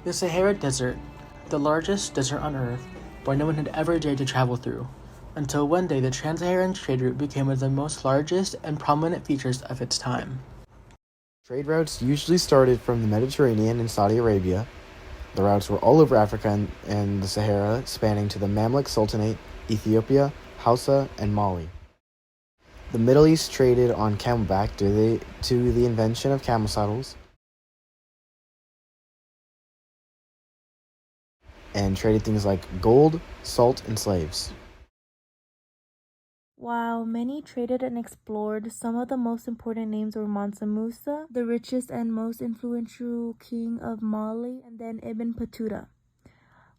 The Sahara Desert, the largest desert on Earth, where no one had ever dared to travel through, until one day the Trans-Saharan trade route became one of the most largest and prominent features of its time. Trade routes usually started from the Mediterranean and Saudi Arabia. The routes were all over Africa and the Sahara, spanning to the Mamluk Sultanate, Ethiopia, Hausa, and Mali. The Middle East traded on camelback due to the invention of camel saddles, and traded things like gold, salt, and slaves. While many traded and explored, some of the most important names were Mansa Musa, the richest and most influential king of Mali, and then Ibn Battuta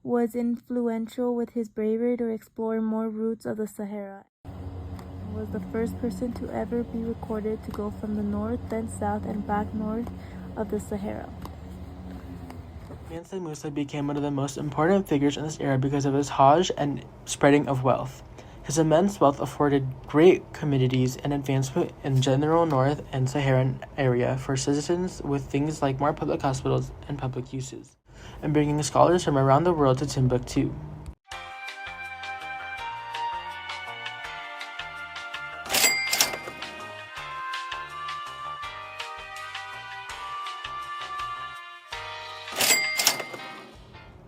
was influential with his bravery to explore more routes of the Sahara, and was the first person to ever be recorded to go from the north, then south, and back north of the Sahara. Mansa Musa became one of the most important figures in this era because of his Hajj and spreading of wealth. His immense wealth afforded great commodities and advancement in general North and Saharan area for citizens with things like more public hospitals and public uses, and bringing scholars from around the world to Timbuktu.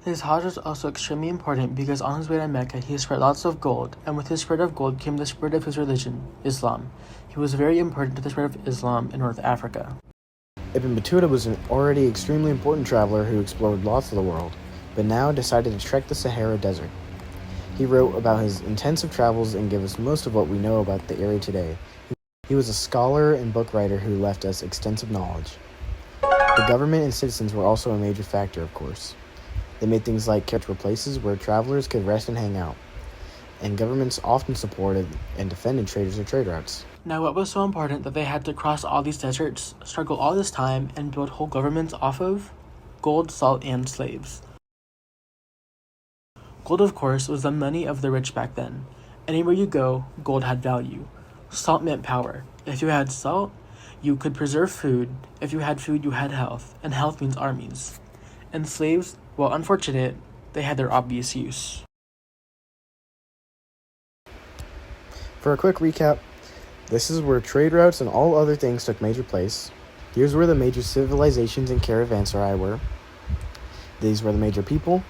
His Hajj was also extremely important because on his way to Mecca he spread lots of gold, and with his spread of gold came the spread of his religion, Islam. He was very important to the spread of Islam in North Africa. Ibn Battuta was an already extremely important traveler who explored lots of the world, but now decided to trek the Sahara Desert. He wrote about his intensive travels and gave us most of what we know about the area today. He was a scholar and book writer who left us extensive knowledge. The government and citizens were also a major factor, of course. They made things like cultural places where travelers could rest and hang out, and governments often supported and defended traders or trade routes. Now, what was so important that they had to cross all these deserts, struggle all this time, and build whole governments off of? Gold, salt, and slaves. Gold, of course, was the money of the rich back then. Anywhere you go, gold had value. Salt meant power. If you had salt, you could preserve food. If you had food, you had health, and health means armies. And slaves, while unfortunate, they had their obvious use. For a quick recap, this is where trade routes and all other things took major place. Here's where the major civilizations and caravanserai were. These were the major people,